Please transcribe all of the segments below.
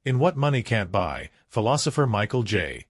In What Money Can't Buy, philosopher Michael J.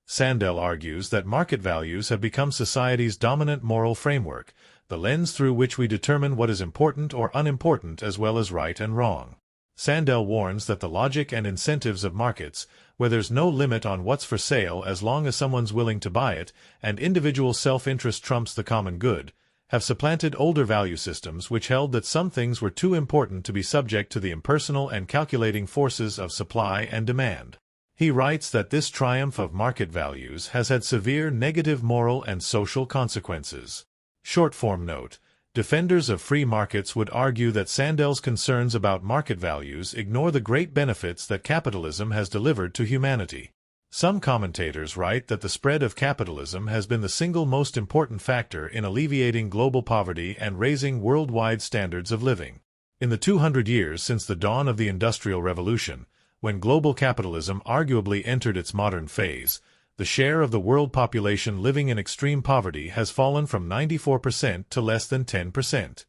Sandel argues that market values have become society's dominant moral framework, the lens through which we determine what is important or unimportant as well as right and wrong. Sandel warns that the logic and incentives of markets, where there's no limit on what's for sale as long as someone's willing to buy it, and individual self-interest trumps the common good, have supplanted older value systems which held that some things were too important to be subject to the impersonal and calculating forces of supply and demand. He writes that this triumph of market values has had severe negative moral and social consequences. Short-form note: defenders of free markets would argue that Sandel's concerns about market values ignore the great benefits that capitalism has delivered to humanity. Some commentators write that the spread of capitalism has been the single most important factor in alleviating global poverty and raising worldwide standards of living. In the 200 years since the dawn of the Industrial Revolution, when global capitalism arguably entered its modern phase, the share of the world population living in extreme poverty has fallen from 94% to less than 10%.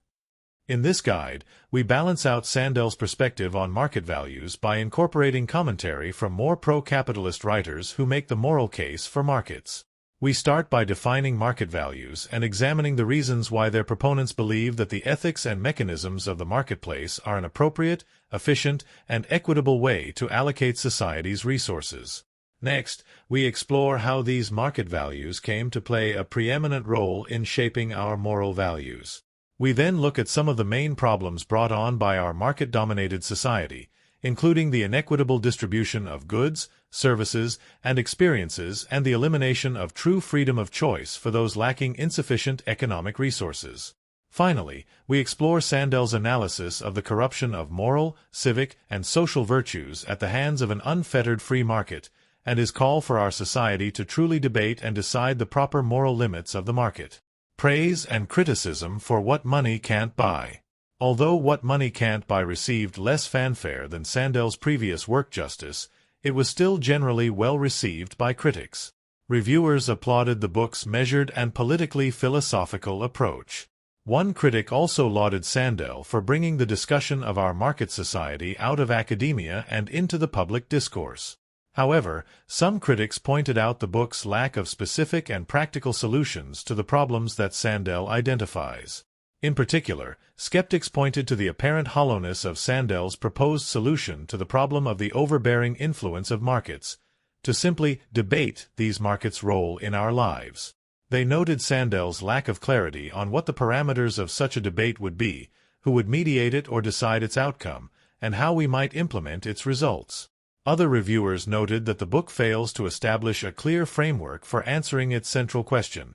In this guide, we balance out Sandel's perspective on market values by incorporating commentary from more pro-capitalist writers who make the moral case for markets. We start by defining market values and examining the reasons why their proponents believe that the ethics and mechanisms of the marketplace are an appropriate, efficient, and equitable way to allocate society's resources. Next, we explore how these market values came to play a preeminent role in shaping our moral values. We then look at some of the main problems brought on by our market-dominated society, including the inequitable distribution of goods, services, and experiences and the elimination of true freedom of choice for those lacking insufficient economic resources. Finally, we explore Sandel's analysis of the corruption of moral, civic, and social virtues at the hands of an unfettered free market, and his call for our society to truly debate and decide the proper moral limits of the market. Praise and criticism for What Money Can't Buy. Although What Money Can't Buy received less fanfare than Sandel's previous work Justice, it was still generally well received by critics. Reviewers applauded the book's measured and politically philosophical approach. One critic also lauded Sandel for bringing the discussion of our market society out of academia and into the public discourse. However, some critics pointed out the book's lack of specific and practical solutions to the problems that Sandel identifies. In particular, skeptics pointed to the apparent hollowness of Sandel's proposed solution to the problem of the overbearing influence of markets, to simply debate these markets' role in our lives. They noted Sandel's lack of clarity on what the parameters of such a debate would be, who would mediate it or decide its outcome, and how we might implement its results. Other reviewers noted that the book fails to establish a clear framework for answering its central question: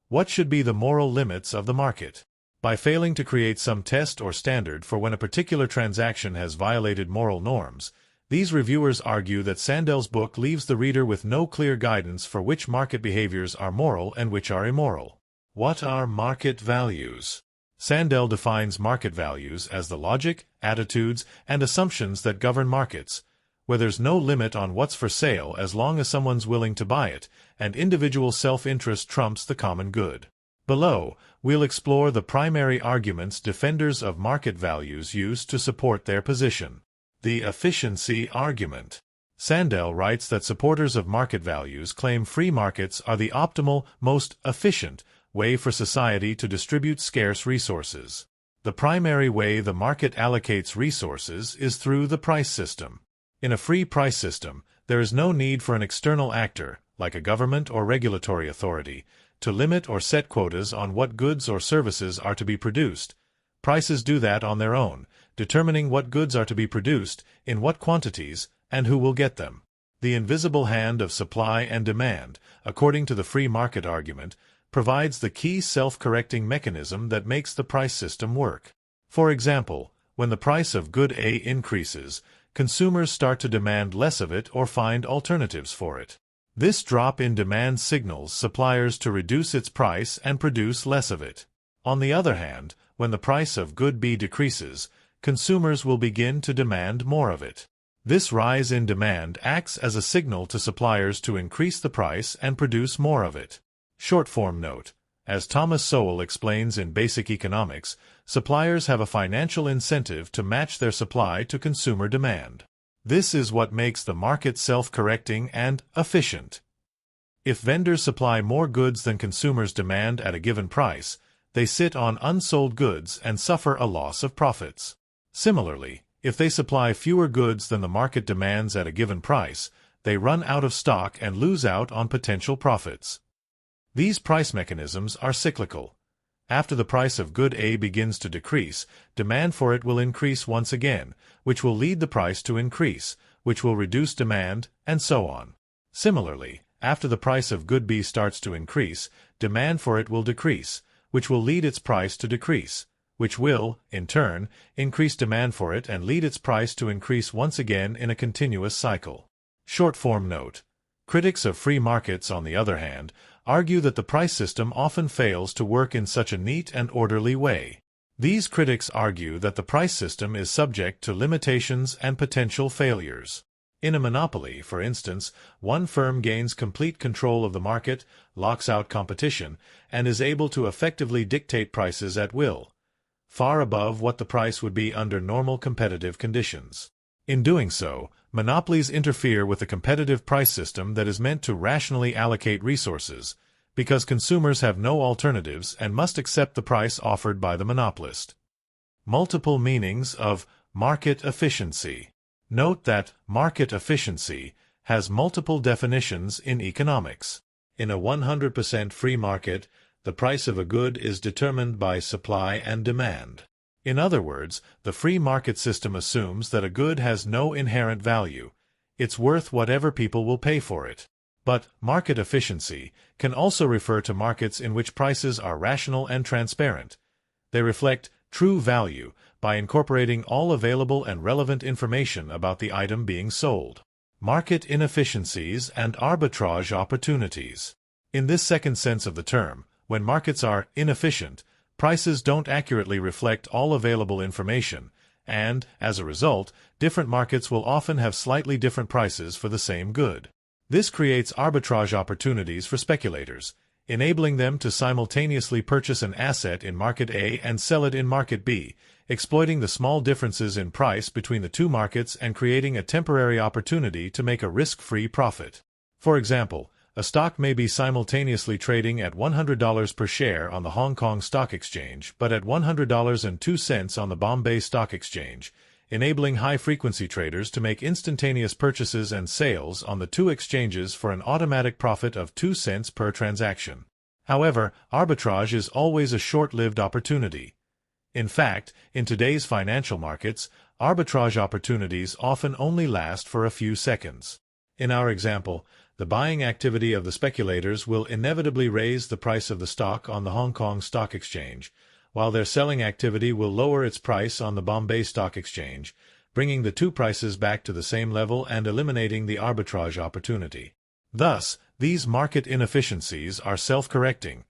what should be the moral limits of the market? By failing to create some test or standard for when a particular transaction has violated moral norms, these reviewers argue that Sandel's book leaves the reader with no clear guidance for which market behaviors are moral and which are immoral. What are market values? Sandel defines market values as the logic, attitudes, and assumptions that govern markets, where there's no limit on what's for sale as long as someone's willing to buy it, and individual self-interest trumps the common good. Below, we'll explore the primary arguments defenders of market values use to support their position. The efficiency argument. Sandel writes that supporters of market values claim free markets are the optimal, most efficient way for society to distribute scarce resources. The primary way the market allocates resources is through the price system. In a free price system, there is no need for an external actor, like a government or regulatory authority, to limit or set quotas on what goods or services are to be produced. Prices do that on their own, determining what goods are to be produced, in what quantities, and who will get them. The invisible hand of supply and demand, according to the free market argument, provides the key self-correcting mechanism that makes the price system work. For example, when the price of good A increases, consumers start to demand less of it or find alternatives for it. This drop in demand signals suppliers to reduce its price and produce less of it. On the other hand, when the price of good B decreases, consumers will begin to demand more of it. This rise in demand acts as a signal to suppliers to increase the price and produce more of it. Short-form note: as Thomas Sowell explains in Basic Economics, suppliers have a financial incentive to match their supply to consumer demand. This is what makes the market self-correcting and efficient. If vendors supply more goods than consumers demand at a given price, they sit on unsold goods and suffer a loss of profits. Similarly, if they supply fewer goods than the market demands at a given price, they run out of stock and lose out on potential profits. These price mechanisms are cyclical. After the price of good A begins to decrease, demand for it will increase once again, which will lead the price to increase, which will reduce demand, and so on. Similarly, after the price of good B starts to increase, demand for it will decrease, which will lead its price to decrease, which will, in turn, increase demand for it and lead its price to increase once again in a continuous cycle. Short-form note. Critics of free markets, on the other hand, argue that the price system often fails to work in such a neat and orderly way. These critics argue that the price system is subject to limitations and potential failures. In a monopoly, for instance, one firm gains complete control of the market, locks out competition, and is able to effectively dictate prices at will, far above what the price would be under normal competitive conditions. In doing so, monopolies interfere with the competitive price system that is meant to rationally allocate resources, because consumers have no alternatives and must accept the price offered by the monopolist. Multiple meanings of market efficiency. Note that market efficiency has multiple definitions in economics. In a 100% free market, the price of a good is determined by supply and demand. In other words, the free market system assumes that a good has no inherent value. It's worth whatever people will pay for it. But market efficiency can also refer to markets in which prices are rational and transparent. They reflect true value by incorporating all available and relevant information about the item being sold. Market inefficiencies and arbitrage opportunities. In this second sense of the term, when markets are inefficient, prices don't accurately reflect all available information, and, as a result, different markets will often have slightly different prices for the same good. This creates arbitrage opportunities for speculators, enabling them to simultaneously purchase an asset in Market A and sell it in Market B, exploiting the small differences in price between the two markets and creating a temporary opportunity to make a risk-free profit. For example, a stock may be simultaneously trading at $100 per share on the Hong Kong Stock Exchange but at $100.02 on the Bombay Stock Exchange, enabling high-frequency traders to make instantaneous purchases and sales on the two exchanges for an automatic profit of 2 cents per transaction. However, arbitrage is always a short-lived opportunity. In fact, in today's financial markets, arbitrage opportunities often only last for a few seconds. In our example, the buying activity of the speculators will inevitably raise the price of the stock on the Hong Kong Stock Exchange, while their selling activity will lower its price on the Bombay Stock Exchange, bringing the two prices back to the same level and eliminating the arbitrage opportunity. Thus, these market inefficiencies are self-correcting.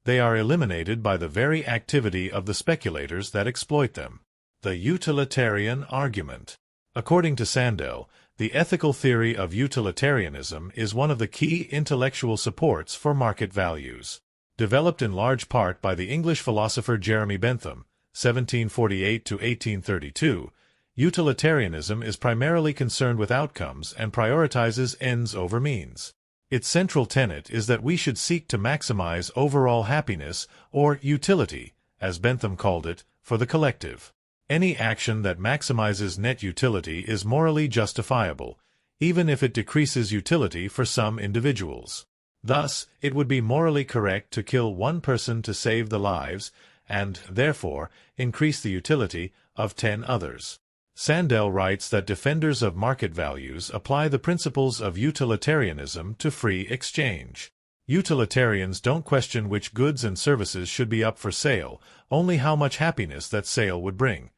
They are eliminated by the very activity of the speculators that exploit them. The utilitarian argument. According to Sandel, the ethical theory of utilitarianism is one of the key intellectual supports for market values. Developed in large part by the English philosopher Jeremy Bentham, 1748 to 1832, utilitarianism is primarily concerned with outcomes and prioritizes ends over means. Its central tenet is that we should seek to maximize overall happiness, or utility, as Bentham called it, for the collective. Any action that maximizes net utility is morally justifiable, even if it decreases utility for some individuals. Thus, it would be morally correct to kill one person to save the lives, and, therefore, increase the utility of 10 others. Sandel writes that defenders of market values apply the principles of utilitarianism to free exchange. Utilitarians don't question which goods and services should be up for sale, only how much happiness that sale would bring.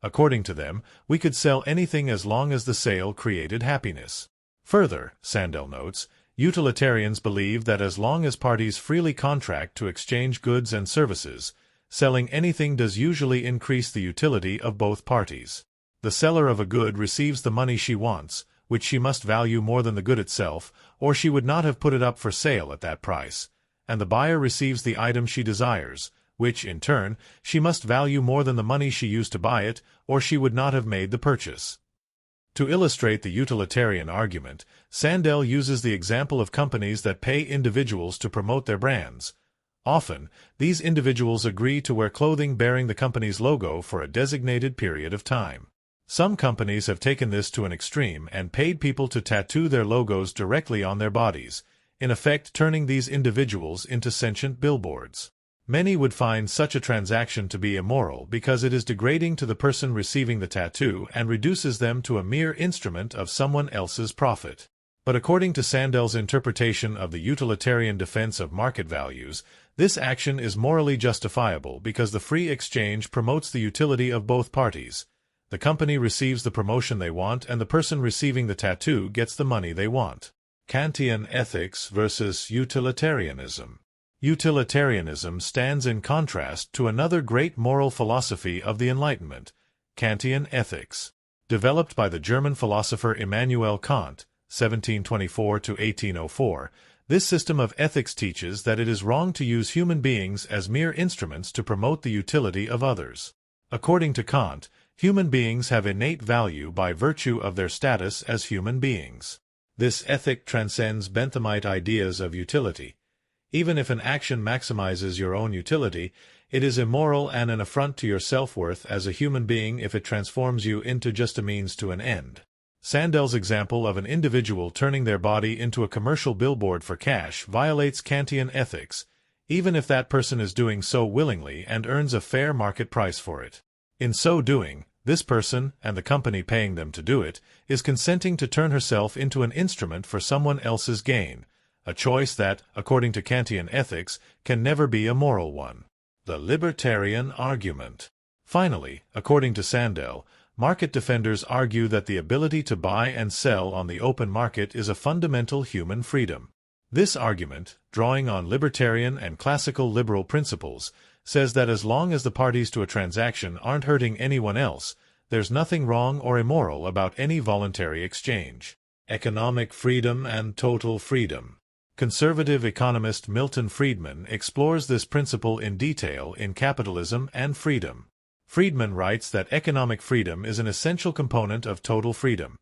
According to them, we could sell anything as long as the sale created happiness. Further, Sandel notes, utilitarians believe that as long as parties freely contract to exchange goods and services, selling anything does usually increase the utility of both parties. The seller of a good receives the money she wants, which she must value more than the good itself, or she would not have put it up for sale at that price, and the buyer receives the item she desires, which, in turn, she must value more than the money she used to buy it, or she would not have made the purchase. To illustrate the utilitarian argument, Sandel uses the example of companies that pay individuals to promote their brands. Often, these individuals agree to wear clothing bearing the company's logo for a designated period of time. Some companies have taken this to an extreme and paid people to tattoo their logos directly on their bodies, in effect turning these individuals into sentient billboards. Many would find such a transaction to be immoral because it is degrading to the person receiving the tattoo and reduces them to a mere instrument of someone else's profit. But according to Sandel's interpretation of the utilitarian defense of market values, this action is morally justifiable because the free exchange promotes the utility of both parties. The company receives the promotion they want and the person receiving the tattoo gets the money they want. Kantian ethics versus utilitarianism. Utilitarianism stands in contrast to another great moral philosophy of the Enlightenment, Kantian ethics. Developed by the German philosopher Immanuel Kant, 1724–1804, this system of ethics teaches that it is wrong to use human beings as mere instruments to promote the utility of others. According to Kant, human beings have innate value by virtue of their status as human beings. This ethic transcends Benthamite ideas of utility. Even if an action maximizes your own utility, it is immoral and an affront to your self-worth as a human being if it transforms you into just a means to an end. Sandel's example of an individual turning their body into a commercial billboard for cash violates Kantian ethics, even if that person is doing so willingly and earns a fair market price for it. In so doing, this person, and the company paying them to do it, is consenting to turn herself into an instrument for someone else's gain, a choice that, according to Kantian ethics, can never be a moral one. The libertarian argument. Finally, according to Sandel, market defenders argue that the ability to buy and sell on the open market is a fundamental human freedom. This argument, drawing on libertarian and classical liberal principles, says that as long as the parties to a transaction aren't hurting anyone else, there's nothing wrong or immoral about any voluntary exchange. Economic freedom and total freedom. Conservative economist Milton Friedman explores this principle in detail in Capitalism and Freedom. Friedman writes that economic freedom is an essential component of total freedom,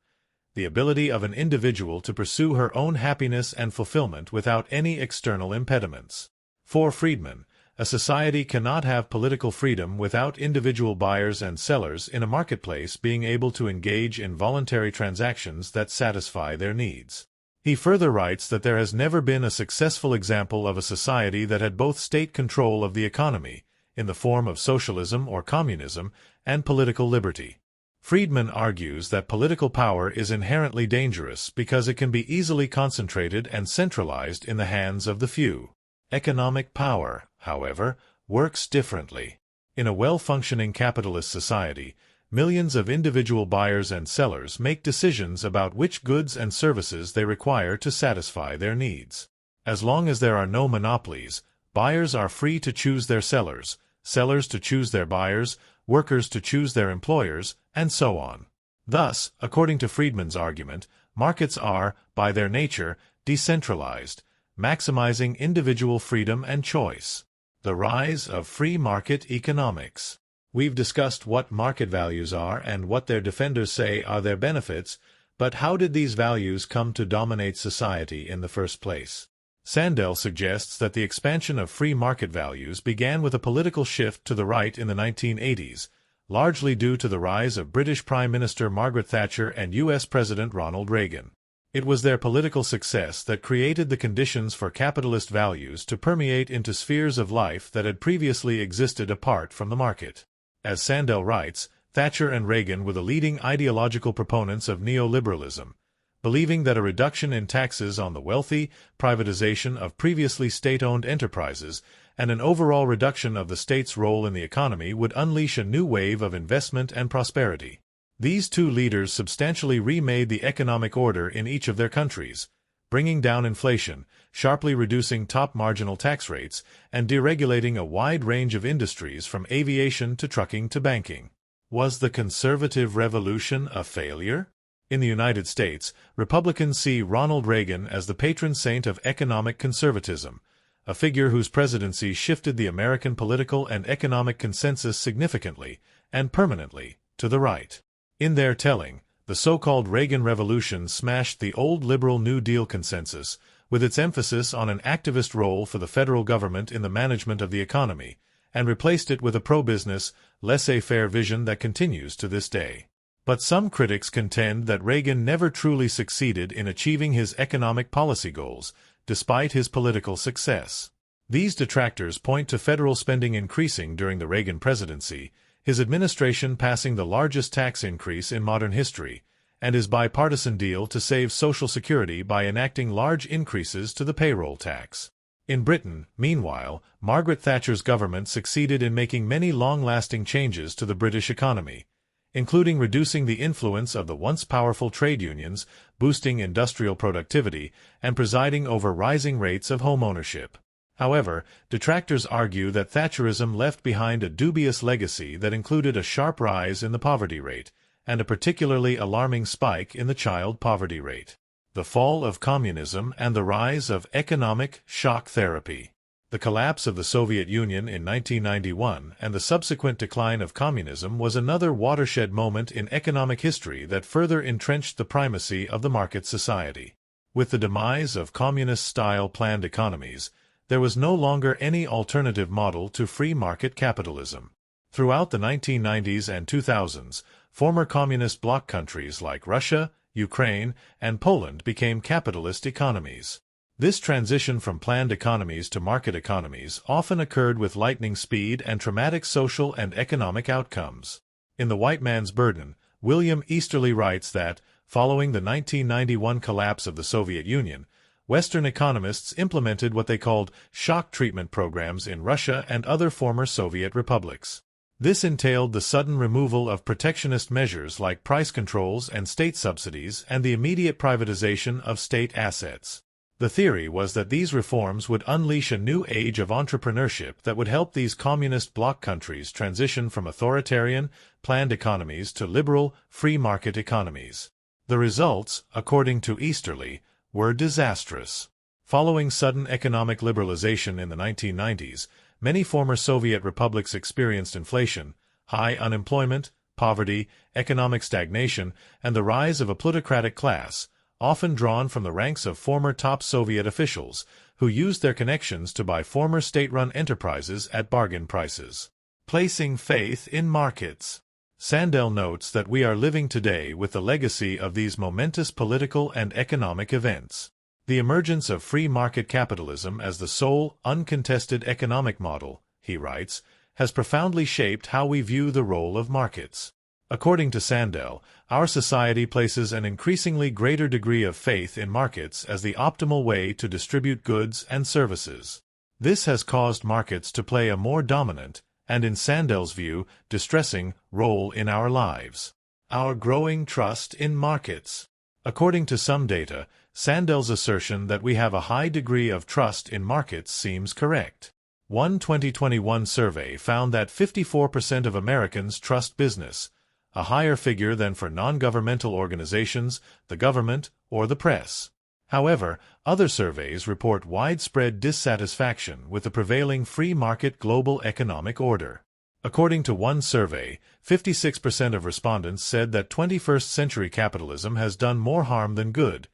the ability of an individual to pursue her own happiness and fulfillment without any external impediments. For Friedman, a society cannot have political freedom without individual buyers and sellers in a marketplace being able to engage in voluntary transactions that satisfy their needs. He further writes that there has never been a successful example of a society that had both state control of the economy, in the form of socialism or communism, and political liberty. Friedman argues that political power is inherently dangerous because it can be easily concentrated and centralized in the hands of the few. Economic power, however, works differently. In a well-functioning capitalist society, millions of individual buyers and sellers make decisions about which goods and services they require to satisfy their needs. As long as there are no monopolies, buyers are free to choose their sellers, sellers to choose their buyers, workers to choose their employers, and so on. Thus, according to Friedman's argument, markets are, by their nature, decentralized, maximizing individual freedom and choice. The rise of free market economics. We've discussed what market values are and what their defenders say are their benefits, but how did these values come to dominate society in the first place? Sandel suggests that the expansion of free market values began with a political shift to the right in the 1980s, largely due to the rise of British Prime Minister Margaret Thatcher and U.S. President Ronald Reagan. It was their political success that created the conditions for capitalist values to permeate into spheres of life that had previously existed apart from the market. As Sandel writes, Thatcher and Reagan were the leading ideological proponents of neoliberalism, believing that a reduction in taxes on the wealthy, privatization of previously state-owned enterprises, and an overall reduction of the state's role in the economy would unleash a new wave of investment and prosperity. These two leaders substantially remade the economic order in each of their countries, bringing down inflation, sharply reducing top marginal tax rates, and deregulating a wide range of industries from aviation to trucking to banking. Was the conservative revolution a failure? In the United States, Republicans see Ronald Reagan as the patron saint of economic conservatism, a figure whose presidency shifted the American political and economic consensus significantly and permanently to the right. In their telling, the so-called Reagan Revolution smashed the old liberal New Deal consensus, with its emphasis on an activist role for the federal government in the management of the economy, and replaced it with a pro-business, laissez-faire vision that continues to this day. But some critics contend that Reagan never truly succeeded in achieving his economic policy goals, despite his political success. These detractors point to federal spending increasing during the Reagan presidency, his administration passing the largest tax increase in modern history, and his bipartisan deal to save Social Security by enacting large increases to the payroll tax. In Britain, meanwhile, Margaret Thatcher's government succeeded in making many long-lasting changes to the British economy, including reducing the influence of the once powerful trade unions, boosting industrial productivity, and presiding over rising rates of home ownership. However, detractors argue that Thatcherism left behind a dubious legacy that included a sharp rise in the poverty rate, and a particularly alarming spike in the child poverty rate. The fall of communism and the rise of economic shock therapy. The collapse of the Soviet Union in 1991 and the subsequent decline of communism was another watershed moment in economic history that further entrenched the primacy of the market society. With the demise of communist-style planned economies, there was no longer any alternative model to free market capitalism. Throughout the 1990s and 2000s, former communist bloc countries like Russia, Ukraine, and Poland became capitalist economies. This transition from planned economies to market economies often occurred with lightning speed and traumatic social and economic outcomes. In The White Man's Burden, William Easterly writes that, following the 1991 collapse of the Soviet Union, Western economists implemented what they called shock treatment programs in Russia and other former Soviet republics. This entailed the sudden removal of protectionist measures like price controls and state subsidies and the immediate privatization of state assets. The theory was that these reforms would unleash a new age of entrepreneurship that would help these communist bloc countries transition from authoritarian, planned economies to liberal, free market economies. The results, according to Easterly, were disastrous. Following sudden economic liberalization in the 1990s, many former Soviet republics experienced inflation, high unemployment, poverty, economic stagnation, and the rise of a plutocratic class, often drawn from the ranks of former top Soviet officials, who used their connections to buy former state-run enterprises at bargain prices. Placing faith in markets. Sandel notes that we are living today with the legacy of these momentous political and economic events. The emergence of free market capitalism as the sole, uncontested economic model, he writes, has profoundly shaped how we view the role of markets. According to Sandel, our society places an increasingly greater degree of faith in markets as the optimal way to distribute goods and services. This has caused markets to play a more dominant, and in Sandel's view, distressing, role in our lives. Our growing trust in markets. According to some data, Sandel's assertion that we have a high degree of trust in markets seems correct. One 2021 survey found that 54% of Americans trust business, a higher figure than for non-governmental organizations, the government, or the press. However, other surveys report widespread dissatisfaction with the prevailing free market global economic order. According to one survey, 56% of respondents said that 21st century capitalism has done more harm than good,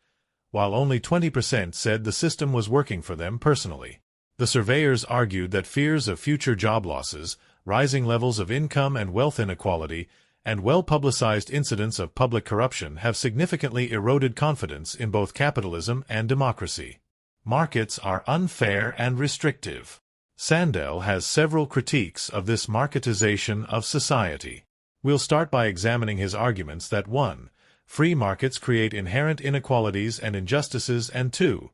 while only 20% said the system was working for them personally. The surveyors argued that fears of future job losses, rising levels of income and wealth inequality, and well-publicized incidents of public corruption have significantly eroded confidence in both capitalism and democracy. Markets are unfair and restrictive. Sandel has several critiques of this marketization of society. We'll start by examining his arguments that 1. Free markets create inherent inequalities and injustices, and 2.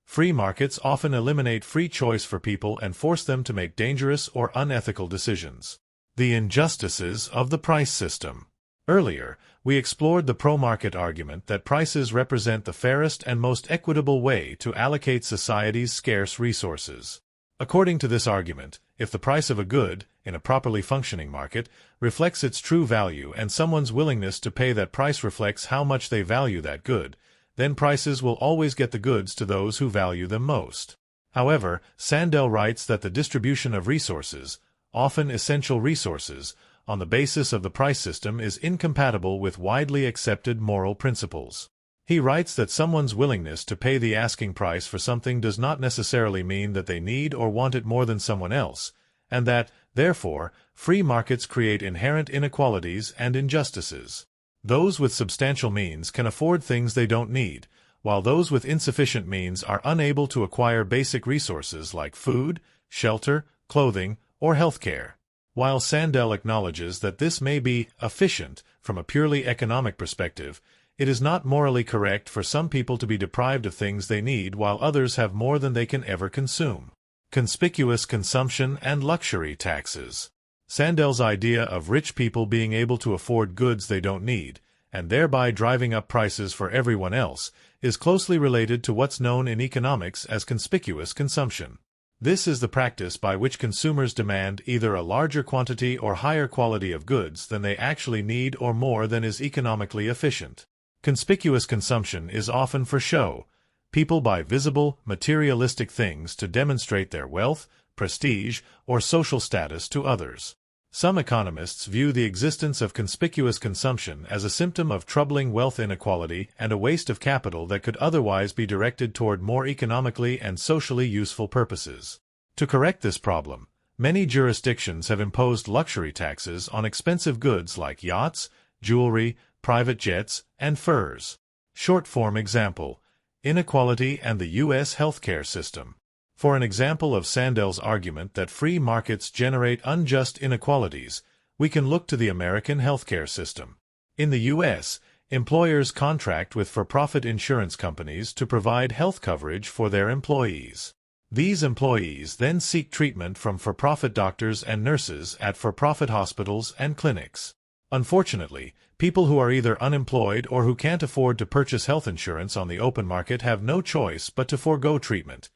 Free markets often eliminate free choice for people and force them to make dangerous or unethical decisions. The injustices of the price system. Earlier, we explored the pro-market argument that prices represent the fairest and most equitable way to allocate society's scarce resources. According to this argument, if the price of a good, in a properly functioning market, reflects its true value and someone's willingness to pay that price reflects how much they value that good, then prices will always get the goods to those who value them most. However, Sandel writes that the distribution of resources, often essential resources, on the basis of the price system is incompatible with widely accepted moral principles. He writes that someone's willingness to pay the asking price for something does not necessarily mean that they need or want it more than someone else, and that, therefore, free markets create inherent inequalities and injustices. Those with substantial means can afford things they don't need, while those with insufficient means are unable to acquire basic resources like food, shelter, clothing, or health care. While Sandel acknowledges that this may be efficient from a purely economic perspective, it is not morally correct for some people to be deprived of things they need while others have more than they can ever consume. Conspicuous consumption and luxury taxes. Sandel's idea of rich people being able to afford goods they don't need, and thereby driving up prices for everyone else, is closely related to what's known in economics as conspicuous consumption. This is the practice by which consumers demand either a larger quantity or higher quality of goods than they actually need or more than is economically efficient. Conspicuous consumption is often for show. People buy visible, materialistic things to demonstrate their wealth, prestige, or social status to others. Some economists view the existence of conspicuous consumption as a symptom of troubling wealth inequality and a waste of capital that could otherwise be directed toward more economically and socially useful purposes. To correct this problem, many jurisdictions have imposed luxury taxes on expensive goods like yachts, jewelry, private jets, and furs. Short-form example: inequality and the U.S. healthcare system. For an example of Sandel's argument that free markets generate unjust inequalities, we can look to the American healthcare system. In the U.S., employers contract with for-profit insurance companies to provide health coverage for their employees. These employees then seek treatment from for-profit doctors and nurses at for-profit hospitals and clinics. Unfortunately, people who are either unemployed or who can't afford to purchase health insurance on the open market have no choice but to forego treatment.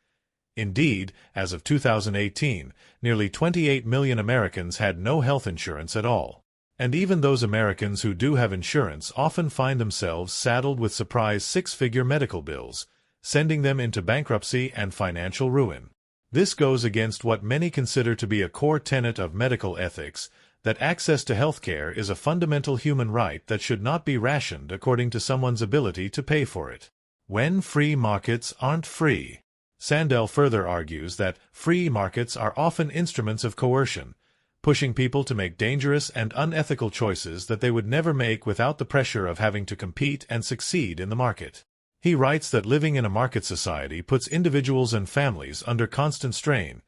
Indeed, as of 2018, nearly 28 million Americans had no health insurance at all. And even those Americans who do have insurance often find themselves saddled with surprise six-figure medical bills, sending them into bankruptcy and financial ruin. This goes against what many consider to be a core tenet of medical ethics, that access to health care is a fundamental human right that should not be rationed according to someone's ability to pay for it. When free markets aren't free. Sandel further argues that free markets are often instruments of coercion, pushing people to make dangerous and unethical choices that they would never make without the pressure of having to compete and succeed in the market. He writes that living in a market society puts individuals and families under constant strain.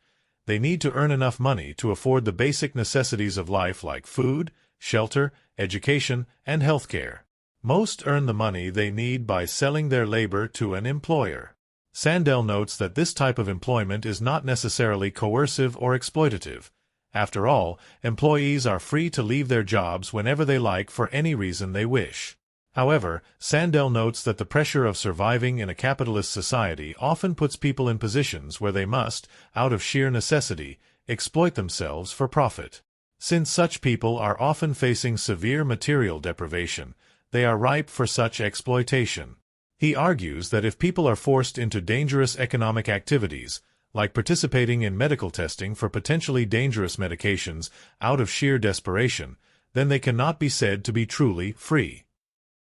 They need to earn enough money to afford the basic necessities of life like food, shelter, education, and health care. Most earn the money they need by selling their labor to an employer. Sandel notes that this type of employment is not necessarily coercive or exploitative. After all, employees are free to leave their jobs whenever they like for any reason they wish. However, Sandel notes that the pressure of surviving in a capitalist society often puts people in positions where they must, out of sheer necessity, exploit themselves for profit. Since such people are often facing severe material deprivation, they are ripe for such exploitation. He argues that if people are forced into dangerous economic activities, like participating in medical testing for potentially dangerous medications out of sheer desperation, then they cannot be said to be truly free.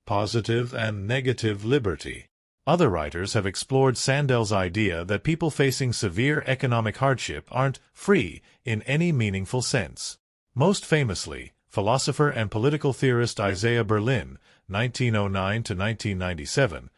Positive and negative liberty. Other writers have explored Sandel's idea that people facing severe economic hardship aren't free in any meaningful sense. Most famously, philosopher and political theorist Isaiah Berlin, 1909 to 1997,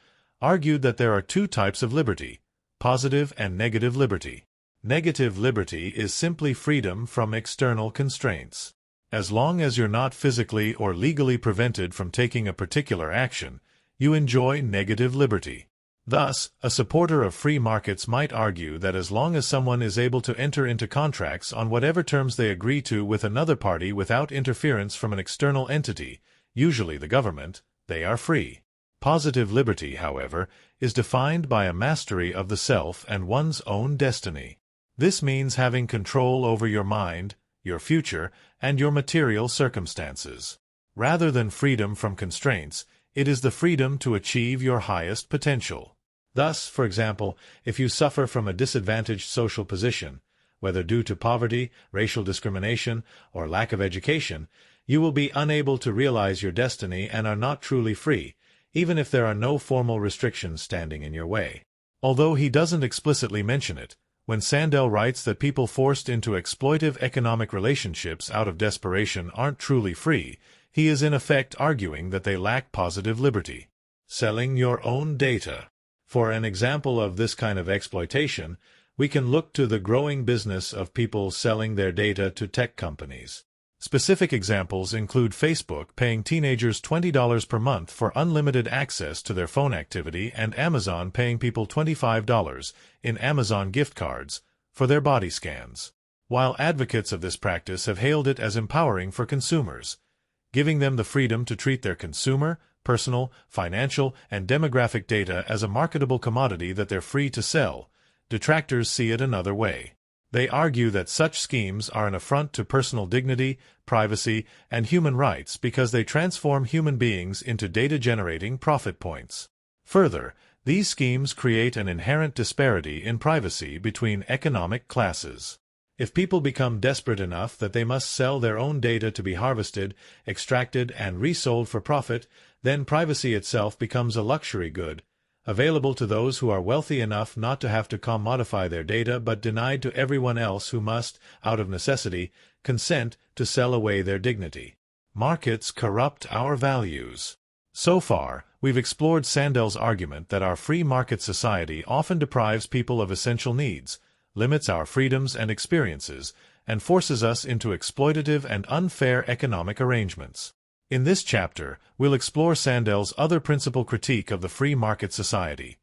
argued that there are two types of liberty: positive and negative liberty. Negative liberty is simply freedom from external constraints. As long as you're not physically or legally prevented from taking a particular action, you enjoy negative liberty. Thus, a supporter of free markets might argue that as long as someone is able to enter into contracts on whatever terms they agree to with another party without interference from an external entity, usually the government, they are free. Positive liberty, however, is defined by a mastery of the self and one's own destiny. This means having control over your mind, your future, and your material circumstances. Rather than freedom from constraints, it is the freedom to achieve your highest potential. Thus, for example, if you suffer from a disadvantaged social position, whether due to poverty, racial discrimination, or lack of education, you will be unable to realize your destiny and are not truly free, even if there are no formal restrictions standing in your way. Although he doesn't explicitly mention it, when Sandel writes that people forced into exploitive economic relationships out of desperation aren't truly free, he is in effect arguing that they lack positive liberty. Selling your own data. For an example of this kind of exploitation, we can look to the growing business of people selling their data to tech companies. Specific examples include Facebook paying teenagers $20 per month for unlimited access to their phone activity and Amazon paying people $25 in Amazon gift cards for their body scans. While advocates of this practice have hailed it as empowering for consumers, giving them the freedom to treat their consumer, personal, financial, and demographic data as a marketable commodity that they're free to sell, detractors see it another way. They argue that such schemes are an affront to personal dignity, privacy, and human rights because they transform human beings into data-generating profit points. Further, these schemes create an inherent disparity in privacy between economic classes. If people become desperate enough that they must sell their own data to be harvested, extracted, and resold for profit, then privacy itself becomes a luxury good, available to those who are wealthy enough not to have to commodify their data but denied to everyone else who must, out of necessity, consent to sell away their dignity. Markets corrupt our values. So far, we've explored Sandel's argument that our free market society often deprives people of essential needs, limits our freedoms and experiences, and forces us into exploitative and unfair economic arrangements. In this chapter, we'll explore Sandel's other principal critique of the free market society,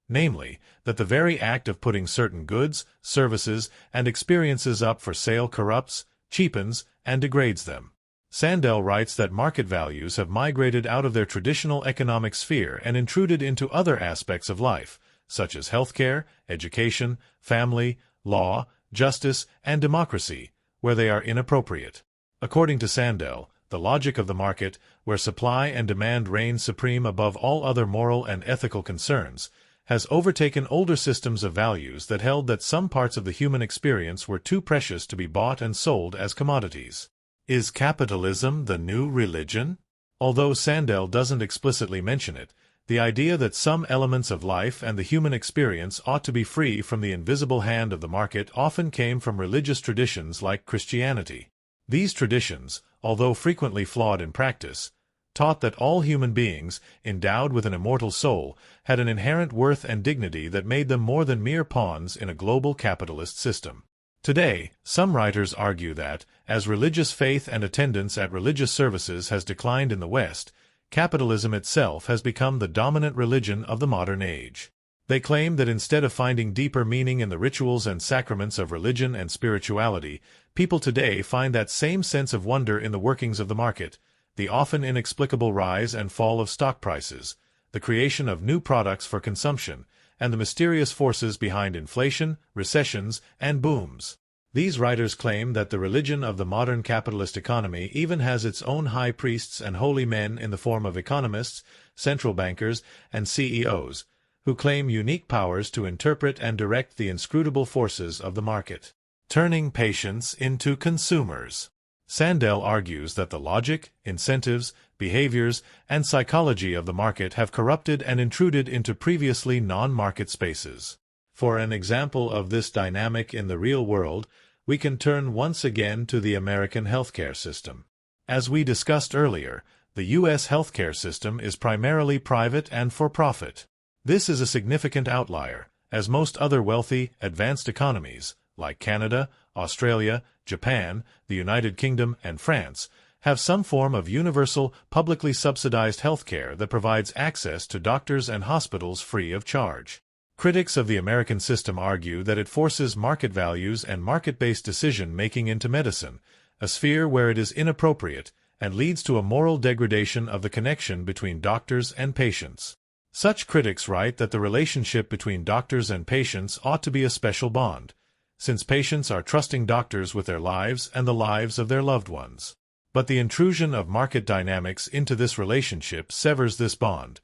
namely, that the very act of putting certain goods, services, and experiences up for sale corrupts, cheapens, and degrades them. Sandel writes that market values have migrated out of their traditional economic sphere and intruded into other aspects of life, such as healthcare, education, family, law, justice, and democracy, where they are inappropriate. According to Sandel, the logic of the market, where supply and demand reign supreme above all other moral and ethical concerns, has overtaken older systems of values that held that some parts of the human experience were too precious to be bought and sold as commodities. Is capitalism the new religion? Although Sandel doesn't explicitly mention it, the idea that some elements of life and the human experience ought to be free from the invisible hand of the market often came from religious traditions like Christianity. These traditions, although frequently flawed in practice, taught that all human beings, endowed with an immortal soul, had an inherent worth and dignity that made them more than mere pawns in a global capitalist system. Today, some writers argue that, as religious faith and attendance at religious services has declined in the West, capitalism itself has become the dominant religion of the modern age. They claim that instead of finding deeper meaning in the rituals and sacraments of religion and spirituality, people today find that same sense of wonder in the workings of the market, the often inexplicable rise and fall of stock prices, the creation of new products for consumption, and the mysterious forces behind inflation, recessions, and booms. These writers claim that the religion of the modern capitalist economy even has its own high priests and holy men in the form of economists, central bankers, and CEOs, who claim unique powers to interpret and direct the inscrutable forces of the market. Turning patients into consumers. Sandel argues that the logic, incentives, behaviors, and psychology of the market have corrupted and intruded into previously non-market spaces. For an example of this dynamic in the real world, we can turn once again to the American healthcare system. As we discussed earlier, the U.S. healthcare system is primarily private and for-profit. This is a significant outlier, as most other wealthy, advanced economies, like Canada, Australia, Japan, the United Kingdom, and France, have some form of universal, publicly subsidized healthcare that provides access to doctors and hospitals free of charge. Critics of the American system argue that it forces market values and market-based decision-making into medicine, a sphere where it is inappropriate, and leads to a moral degradation of the connection between doctors and patients. Such critics write that the relationship between doctors and patients ought to be a special bond, since patients are trusting doctors with their lives and the lives of their loved ones. But the intrusion of market dynamics into this relationship severs this bond.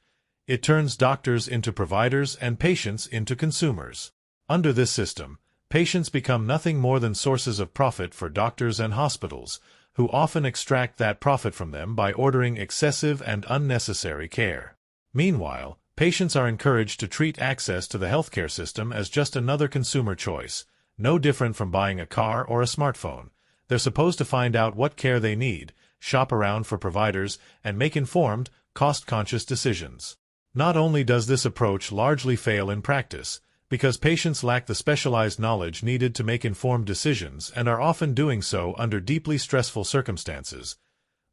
It turns doctors into providers and patients into consumers. Under this system, patients become nothing more than sources of profit for doctors and hospitals, who often extract that profit from them by ordering excessive and unnecessary care. Meanwhile, patients are encouraged to treat access to the healthcare system as just another consumer choice, no different from buying a car or a smartphone. They're supposed to find out what care they need, shop around for providers, and make informed, cost-conscious decisions. Not only does this approach largely fail in practice, because patients lack the specialized knowledge needed to make informed decisions and are often doing so under deeply stressful circumstances,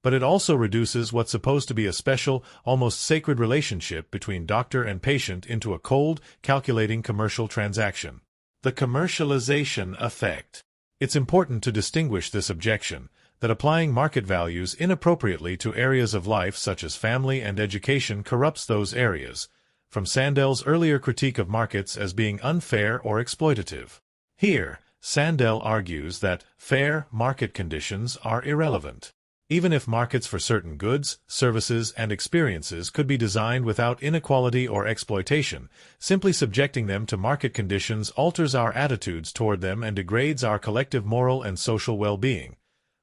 but it also reduces what's supposed to be a special, almost sacred relationship between doctor and patient into a cold, calculating commercial transaction. The commercialization effect. It's important to distinguish this objection, that applying market values inappropriately to areas of life such as family and education corrupts those areas, from Sandel's earlier critique of markets as being unfair or exploitative. Here, Sandel argues that fair market conditions are irrelevant. Even if markets for certain goods, services, and experiences could be designed without inequality or exploitation, simply subjecting them to market conditions alters our attitudes toward them and degrades our collective moral and social well-being,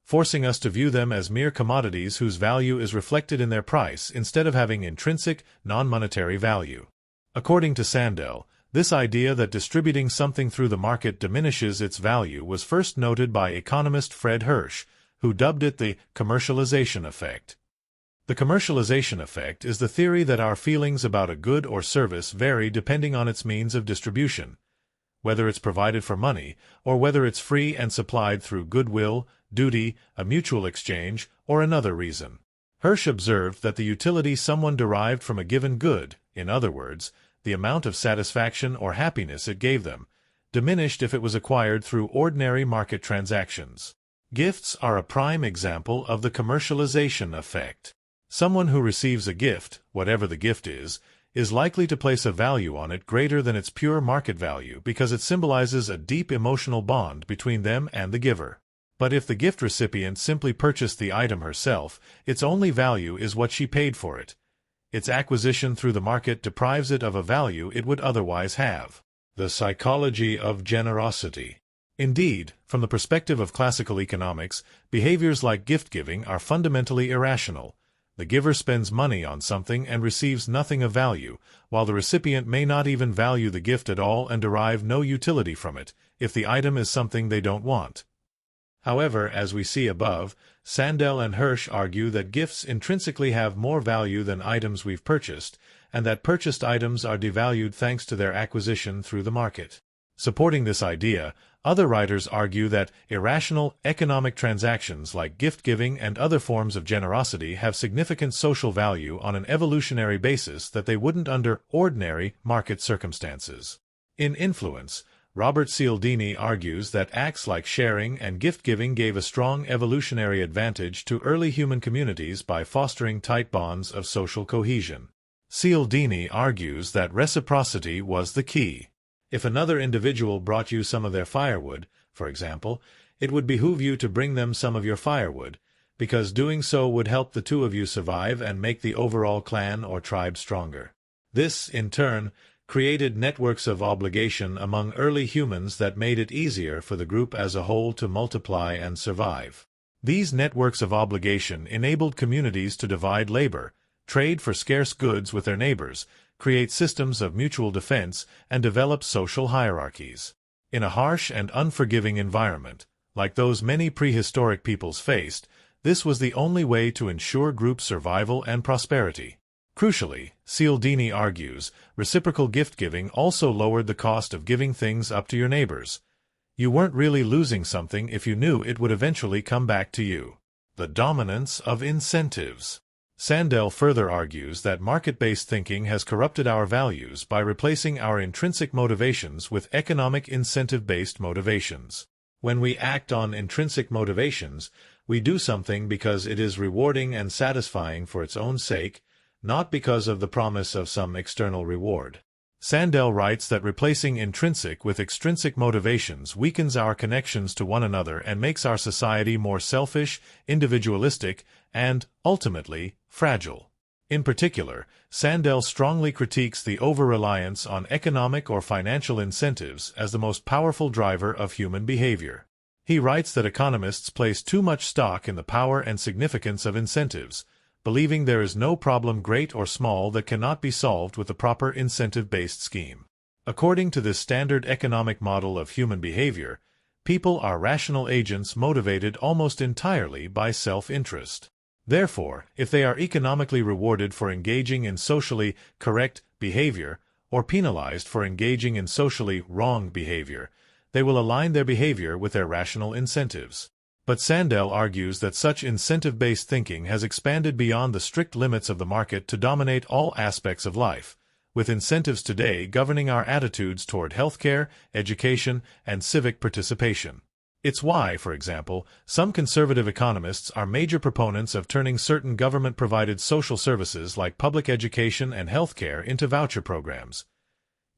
forcing us to view them as mere commodities whose value is reflected in their price instead of having intrinsic, non-monetary value. According to Sandel, this idea that distributing something through the market diminishes its value was first noted by economist Fred Hirsch, who dubbed it the commercialization effect. The commercialization effect is the theory that our feelings about a good or service vary depending on its means of distribution, whether it's provided for money, or whether it's free and supplied through goodwill, duty, a mutual exchange, or another reason. Hirsch observed that the utility someone derived from a given good, in other words, the amount of satisfaction or happiness it gave them, diminished if it was acquired through ordinary market transactions. Gifts are a prime example of the commercialization effect. Someone who receives a gift, whatever the gift is likely to place a value on it greater than its pure market value because it symbolizes a deep emotional bond between them and the giver. But if the gift recipient simply purchased the item herself, its only value is what she paid for it. Its acquisition through the market deprives it of a value it would otherwise have. The psychology of generosity. Indeed, from the perspective of classical economics, behaviors like gift-giving are fundamentally irrational. The giver spends money on something and receives nothing of value, while the recipient may not even value the gift at all and derive no utility from it, if the item is something they don't want. However, as we see above, Sandel and Hirsch argue that gifts intrinsically have more value than items we've purchased, and that purchased items are devalued thanks to their acquisition through the market. Supporting this idea, other writers argue that irrational economic transactions like gift-giving and other forms of generosity have significant social value on an evolutionary basis that they wouldn't under ordinary market circumstances. In Influence, Robert Cialdini argues that acts like sharing and gift-giving gave a strong evolutionary advantage to early human communities by fostering tight bonds of social cohesion. Cialdini argues that reciprocity was the key. If another individual brought you some of their firewood, for example, it would behoove you to bring them some of your firewood, because doing so would help the two of you survive and make the overall clan or tribe stronger. This, in turn, created networks of obligation among early humans that made it easier for the group as a whole to multiply and survive. These networks of obligation enabled communities to divide labor, trade for scarce goods with their neighbors, create systems of mutual defense, and develop social hierarchies. In a harsh and unforgiving environment, like those many prehistoric peoples faced, this was the only way to ensure group survival and prosperity. Crucially, Cialdini argues, reciprocal gift-giving also lowered the cost of giving things up to your neighbors. You weren't really losing something if you knew it would eventually come back to you. The dominance of incentives. Sandel further argues that market-based thinking has corrupted our values by replacing our intrinsic motivations with economic incentive-based motivations. When we act on intrinsic motivations, we do something because it is rewarding and satisfying for its own sake, not because of the promise of some external reward. Sandel writes that replacing intrinsic with extrinsic motivations weakens our connections to one another and makes our society more selfish, individualistic, and, ultimately, fragile. In particular, Sandel strongly critiques the over-reliance on economic or financial incentives as the most powerful driver of human behavior. He writes that economists place too much stock in the power and significance of incentives, believing there is no problem great or small that cannot be solved with a proper incentive-based scheme. According to this standard economic model of human behavior, people are rational agents motivated almost entirely by self-interest. Therefore, if they are economically rewarded for engaging in socially correct behavior, or penalized for engaging in socially wrong behavior, they will align their behavior with their rational incentives. But Sandel argues that such incentive-based thinking has expanded beyond the strict limits of the market to dominate all aspects of life, with incentives today governing our attitudes toward healthcare, education, and civic participation. It's why, for example, some conservative economists are major proponents of turning certain government-provided social services like public education and healthcare into voucher programs,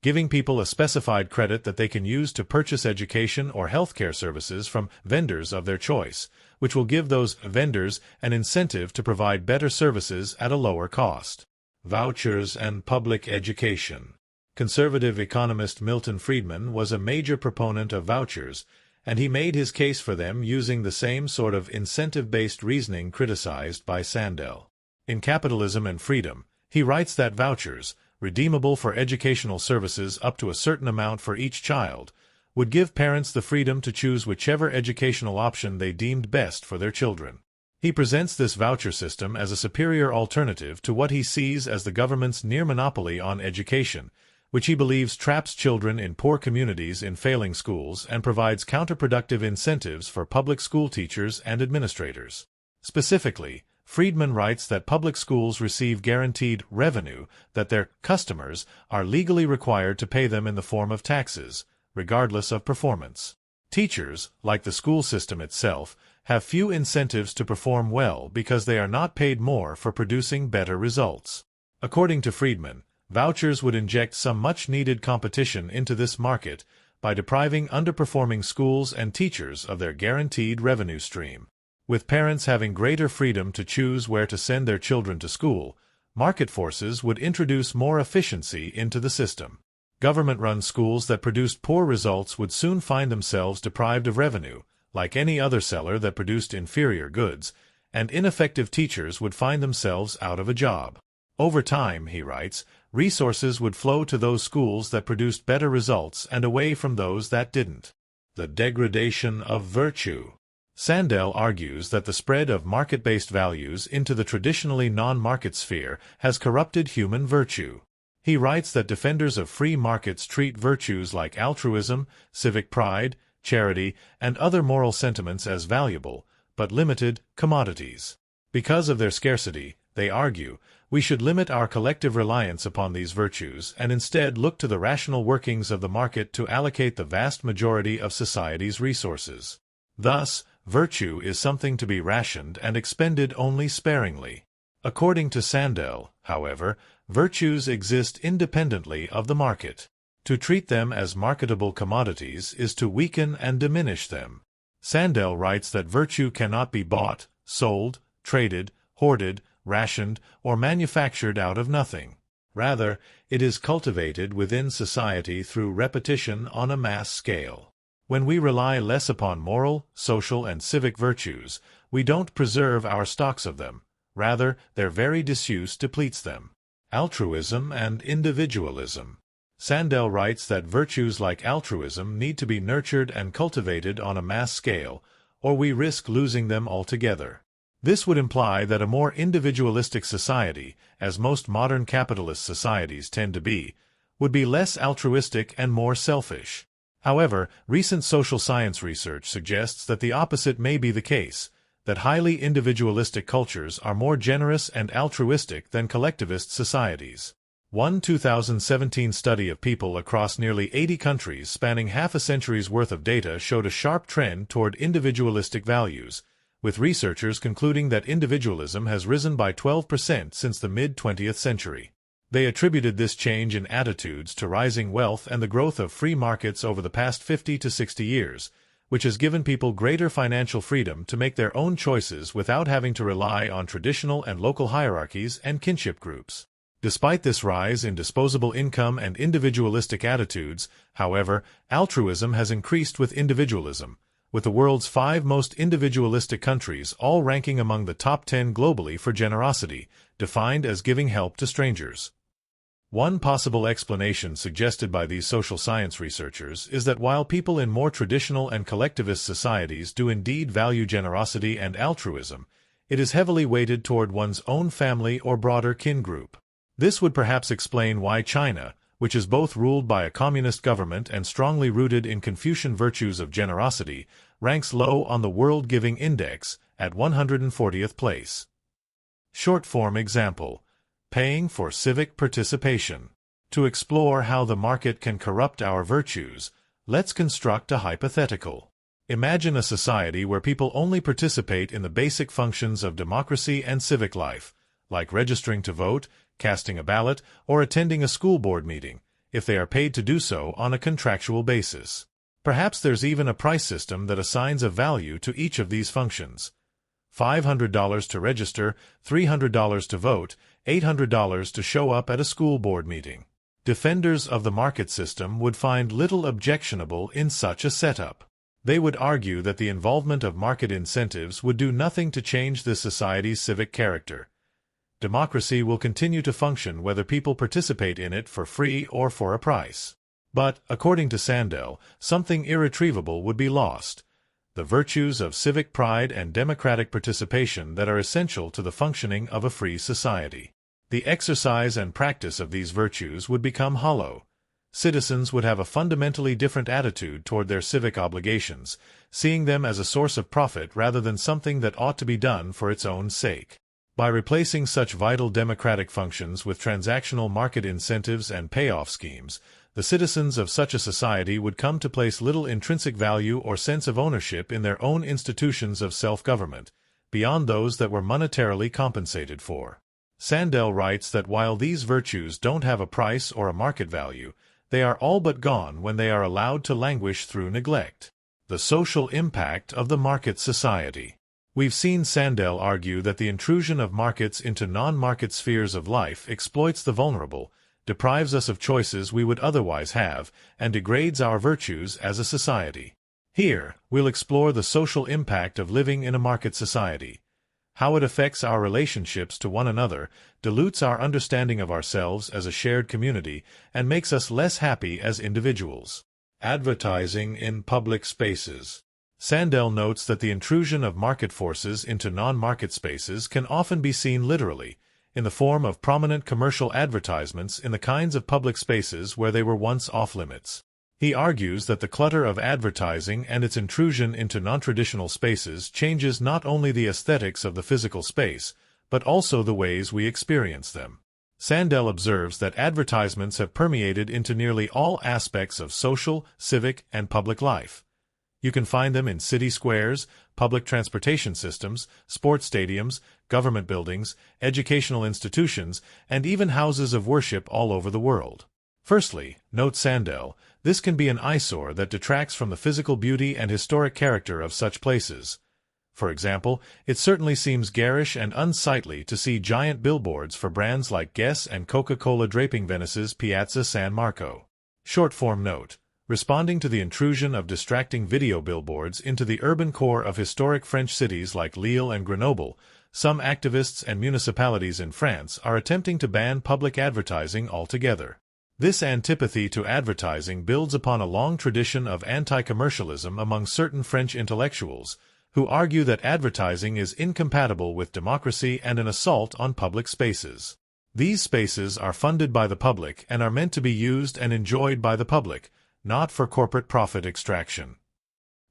giving people a specified credit that they can use to purchase education or healthcare services from vendors of their choice, which will give those vendors an incentive to provide better services at a lower cost. Vouchers and public education. Conservative economist Milton Friedman was a major proponent of vouchers, and he made his case for them using the same sort of incentive-based reasoning criticized by Sandel. In Capitalism and Freedom, he writes that vouchers, redeemable for educational services up to a certain amount for each child, would give parents the freedom to choose whichever educational option they deemed best for their children. He presents this voucher system as a superior alternative to what he sees as the government's near monopoly on education, which he believes traps children in poor communities in failing schools and provides counterproductive incentives for public school teachers and administrators. Specifically, Friedman writes that public schools receive guaranteed revenue that their customers are legally required to pay them in the form of taxes, regardless of performance. Teachers, like the school system itself, have few incentives to perform well because they are not paid more for producing better results. According to Friedman, vouchers would inject some much-needed competition into this market by depriving underperforming schools and teachers of their guaranteed revenue stream. With parents having greater freedom to choose where to send their children to school, market forces would introduce more efficiency into the system. Government-run schools that produced poor results would soon find themselves deprived of revenue, like any other seller that produced inferior goods, and ineffective teachers would find themselves out of a job. Over time, he writes, resources would flow to those schools that produced better results and away from those that didn't. The degradation of virtue. Sandel argues that the spread of market-based values into the traditionally non-market sphere has corrupted human virtue. He writes that defenders of free markets treat virtues like altruism, civic pride, charity, and other moral sentiments as valuable, but limited, commodities. Because of their scarcity, they argue, we should limit our collective reliance upon these virtues and instead look to the rational workings of the market to allocate the vast majority of society's resources. Thus, virtue is something to be rationed and expended only sparingly. According to Sandel, however, virtues exist independently of the market. To treat them as marketable commodities is to weaken and diminish them. Sandel writes that virtue cannot be bought, sold, traded, hoarded, rationed, or manufactured out of nothing. Rather, it is cultivated within society through repetition on a mass scale. When we rely less upon moral, social, and civic virtues, we don't preserve our stocks of them. Rather, their very disuse depletes them. Altruism and individualism. Sandel writes that virtues like altruism need to be nurtured and cultivated on a mass scale, or we risk losing them altogether. This would imply that a more individualistic society, as most modern capitalist societies tend to be, would be less altruistic and more selfish. However, recent social science research suggests that the opposite may be the case, that highly individualistic cultures are more generous and altruistic than collectivist societies. One 2017 study of people across nearly 80 countries spanning half a century's worth of data showed a sharp trend toward individualistic values, with researchers concluding that individualism has risen by 12% since the mid-20th century. They attributed this change in attitudes to rising wealth and the growth of free markets over the past 50 to 60 years, which has given people greater financial freedom to make their own choices without having to rely on traditional and local hierarchies and kinship groups. Despite this rise in disposable income and individualistic attitudes, however, altruism has increased with individualism, with the world's 5 most individualistic countries all ranking among the top 10 globally for generosity, defined as giving help to strangers. One possible explanation suggested by these social science researchers is that while people in more traditional and collectivist societies do indeed value generosity and altruism, it is heavily weighted toward one's own family or broader kin group. This would perhaps explain why China, which is both ruled by a communist government and strongly rooted in Confucian virtues of generosity, ranks low on the World Giving Index, at 140th place. Short-form example: paying for civic participation. To explore how the market can corrupt our virtues, let's construct a hypothetical. Imagine a society where people only participate in the basic functions of democracy and civic life, like registering to vote, casting a ballot, or attending a school board meeting, if they are paid to do so on a contractual basis. Perhaps there's even a price system that assigns a value to each of these functions. $500 to register, $300 to vote, $800 to show up at a school board meeting. Defenders of the market system would find little objectionable in such a setup. They would argue that the involvement of market incentives would do nothing to change the society's civic character. Democracy will continue to function whether people participate in it for free or for a price. But, according to Sandel, something irretrievable would be lost: the virtues of civic pride and democratic participation that are essential to the functioning of a free society. The exercise and practice of these virtues would become hollow. Citizens would have a fundamentally different attitude toward their civic obligations, seeing them as a source of profit rather than something that ought to be done for its own sake. By replacing such vital democratic functions with transactional market incentives and payoff schemes, the citizens of such a society would come to place little intrinsic value or sense of ownership in their own institutions of self-government, beyond those that were monetarily compensated for. Sandel writes that while these virtues don't have a price or a market value, they are all but gone when they are allowed to languish through neglect. The social impact of the market society. We've seen Sandel argue that the intrusion of markets into non-market spheres of life exploits the vulnerable, deprives us of choices we would otherwise have, and degrades our virtues as a society. Here, we'll explore the social impact of living in a market society. How it affects our relationships to one another, dilutes our understanding of ourselves as a shared community, and makes us less happy as individuals. Advertising in public spaces. Sandel notes that the intrusion of market forces into non-market spaces can often be seen literally, in the form of prominent commercial advertisements in the kinds of public spaces where they were once off-limits. He argues that the clutter of advertising and its intrusion into non-traditional spaces changes not only the aesthetics of the physical space, but also the ways we experience them. Sandel observes that advertisements have permeated into nearly all aspects of social, civic, and public life. You can find them in city squares, public transportation systems, sports stadiums, government buildings, educational institutions, and even houses of worship all over the world. Firstly, notes Sandel, this can be an eyesore that detracts from the physical beauty and historic character of such places. For example, it certainly seems garish and unsightly to see giant billboards for brands like Guess and Coca-Cola draping Venice's Piazza San Marco. Short-form note. Responding to the intrusion of distracting video billboards into the urban core of historic French cities like Lille and Grenoble, some activists and municipalities in France are attempting to ban public advertising altogether. This antipathy to advertising builds upon a long tradition of anti-commercialism among certain French intellectuals, who argue that advertising is incompatible with democracy and an assault on public spaces. These spaces are funded by the public and are meant to be used and enjoyed by the public, not for corporate profit extraction.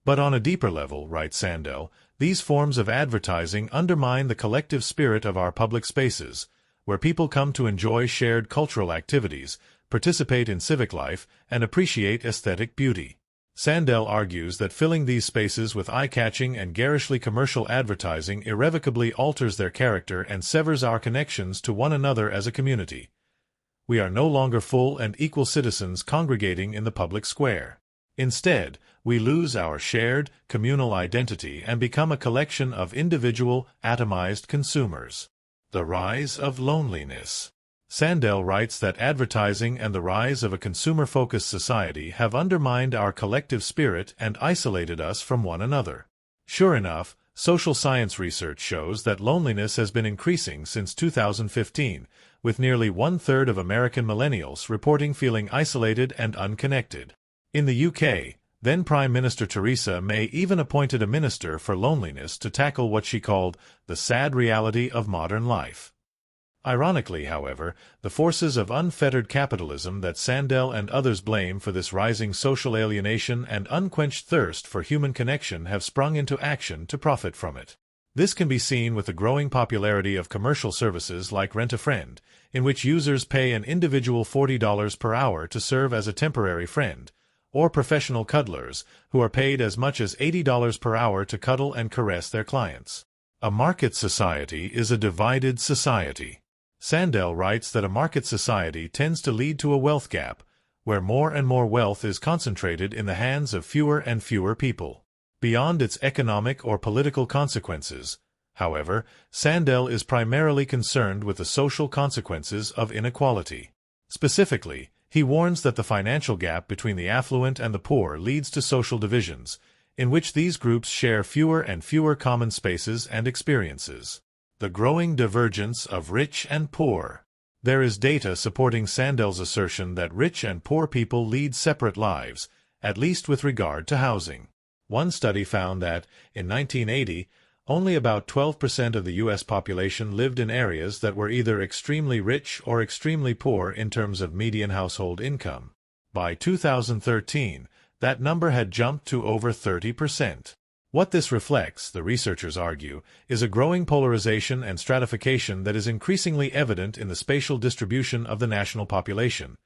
But on a deeper level, writes Sandel, these forms of advertising undermine the collective spirit of our public spaces, where people come to enjoy shared cultural activities, participate in civic life, and appreciate aesthetic beauty. Sandel argues that filling these spaces with eye-catching and garishly commercial advertising irrevocably alters their character and severs our connections to one another as a community. We are no longer full and equal citizens congregating in the public square. Instead, we lose our shared, communal identity and become a collection of individual, atomized consumers. The rise of loneliness. Sandel writes that advertising and the rise of a consumer-focused society have undermined our collective spirit and isolated us from one another. Sure enough, social science research shows that loneliness has been increasing since 2015, with nearly one-third of American millennials reporting feeling isolated and unconnected. In the UK, then Prime Minister Theresa May even appointed a minister for loneliness to tackle what she called the sad reality of modern life. Ironically, however, the forces of unfettered capitalism that Sandel and others blame for this rising social alienation and unquenched thirst for human connection have sprung into action to profit from it. This can be seen with the growing popularity of commercial services like Rent-A-Friend, in which users pay an individual $40 per hour to serve as a temporary friend, or professional cuddlers, who are paid as much as $80 per hour to cuddle and caress their clients. A market society is a divided society. Sandel writes that a market society tends to lead to a wealth gap, where more and more wealth is concentrated in the hands of fewer and fewer people. Beyond its economic or political consequences, however, Sandel is primarily concerned with the social consequences of inequality. Specifically, he warns that the financial gap between the affluent and the poor leads to social divisions, in which these groups share fewer and fewer common spaces and experiences. The growing divergence of rich and poor. There is data supporting Sandel's assertion that rich and poor people lead separate lives, at least with regard to housing. One study found that, in 1980, only about 12% of the U.S. population lived in areas that were either extremely rich or extremely poor in terms of median household income. By 2013, that number had jumped to over 30%. What this reflects, the researchers argue, is a growing polarization and stratification that is increasingly evident in the spatial distribution of the national population.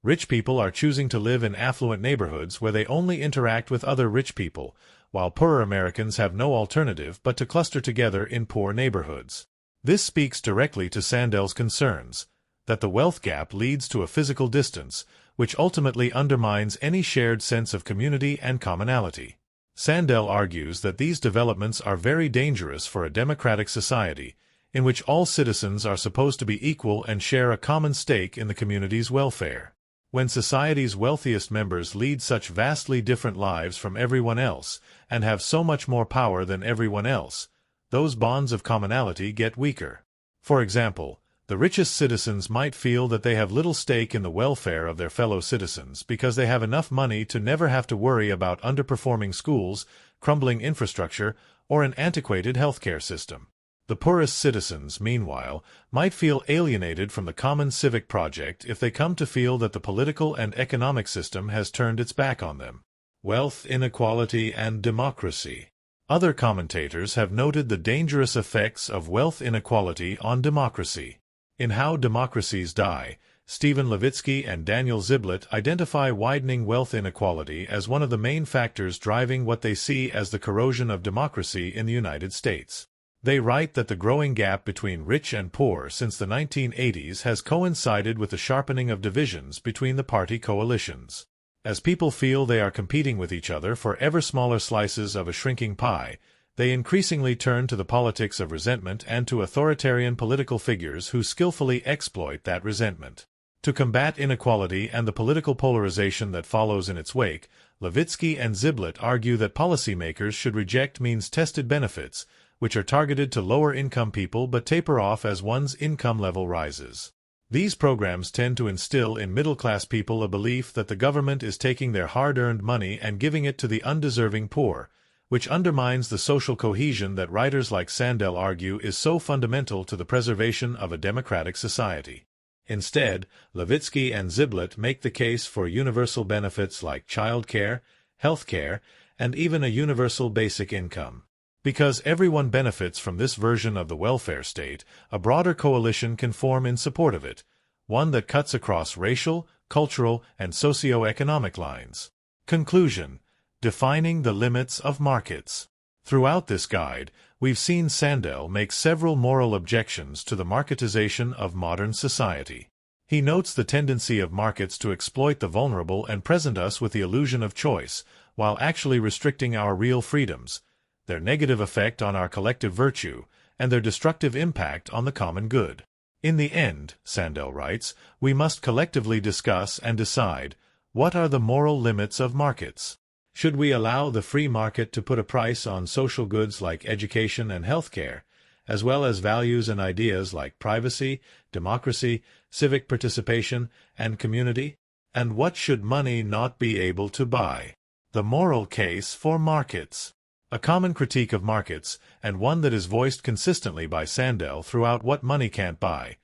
Rich people are choosing to live in affluent neighborhoods where they only interact with other rich people, while poorer Americans have no alternative but to cluster together in poor neighborhoods. This speaks directly to Sandel's concerns, that the wealth gap leads to a physical distance, which ultimately undermines any shared sense of community and commonality. Sandel argues that these developments are very dangerous for a democratic society, in which all citizens are supposed to be equal and share a common stake in the community's welfare. When society's wealthiest members lead such vastly different lives from everyone else, and have so much more power than everyone else, those bonds of commonality get weaker. For example, the richest citizens might feel that they have little stake in the welfare of their fellow citizens because they have enough money to never have to worry about underperforming schools, crumbling infrastructure, or an antiquated healthcare system. The poorest citizens, meanwhile, might feel alienated from the common civic project if they come to feel that the political and economic system has turned its back on them. Wealth inequality and democracy. Other commentators have noted the dangerous effects of wealth inequality on democracy. In How Democracies Die, Stephen Levitsky and Daniel Ziblatt identify widening wealth inequality as one of the main factors driving what they see as the corrosion of democracy in the United States. They write that the growing gap between rich and poor since the 1980s has coincided with the sharpening of divisions between the party coalitions. As people feel they are competing with each other for ever smaller slices of a shrinking pie, they increasingly turn to the politics of resentment and to authoritarian political figures who skillfully exploit that resentment. To combat inequality and the political polarization that follows in its wake, Levitsky and Ziblatt argue that policymakers should reject means-tested benefits, which are targeted to lower-income people but taper off as one's income level rises. These programs tend to instill in middle-class people a belief that the government is taking their hard-earned money and giving it to the undeserving poor, which undermines the social cohesion that writers like Sandel argue is so fundamental to the preservation of a democratic society. Instead, Levitsky and Ziblatt make the case for universal benefits like child care, health care, and even a universal basic income. Because everyone benefits from this version of the welfare state, a broader coalition can form in support of it, one that cuts across racial, cultural, and socio-economic lines. Conclusion: defining the limits of markets. Throughout this guide, we've seen Sandel make several moral objections to the marketization of modern society. He notes the tendency of markets to exploit the vulnerable and present us with the illusion of choice, while actually restricting our real freedoms, their negative effect on our collective virtue, and their destructive impact on the common good. In the end, Sandel writes, we must collectively discuss and decide, what are the moral limits of markets? Should we allow the free market to put a price on social goods like education and healthcare, as well as values and ideas like privacy, democracy, civic participation, and community? And what should money not be able to buy? The moral case for markets. A common critique of markets, and one that is voiced consistently by Sandel throughout What Money Can't Buy,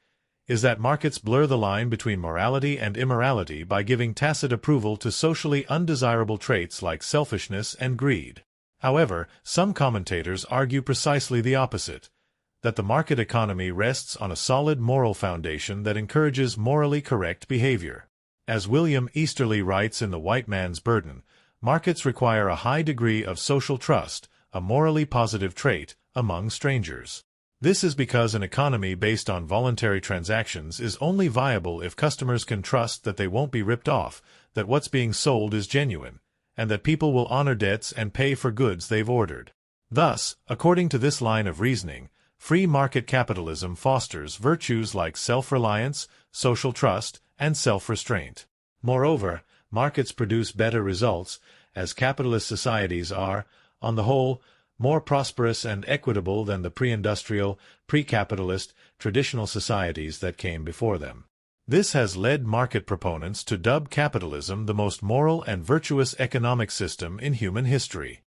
is that markets blur the line between morality and immorality by giving tacit approval to socially undesirable traits like selfishness and greed. However, some commentators argue precisely the opposite, that the market economy rests on a solid moral foundation that encourages morally correct behavior. As William Easterly writes in The White Man's Burden, markets require a high degree of social trust, a morally positive trait, among strangers. This is because an economy based on voluntary transactions is only viable if customers can trust that they won't be ripped off, that what's being sold is genuine, and that people will honor debts and pay for goods they've ordered. Thus, according to this line of reasoning, free market capitalism fosters virtues like self-reliance, social trust, and self-restraint. Moreover, markets produce better results, as capitalist societies are, on the whole, more prosperous and equitable than the pre-industrial, pre-capitalist, traditional societies that came before them. This has led market proponents to dub capitalism the most moral and virtuous economic system in human history.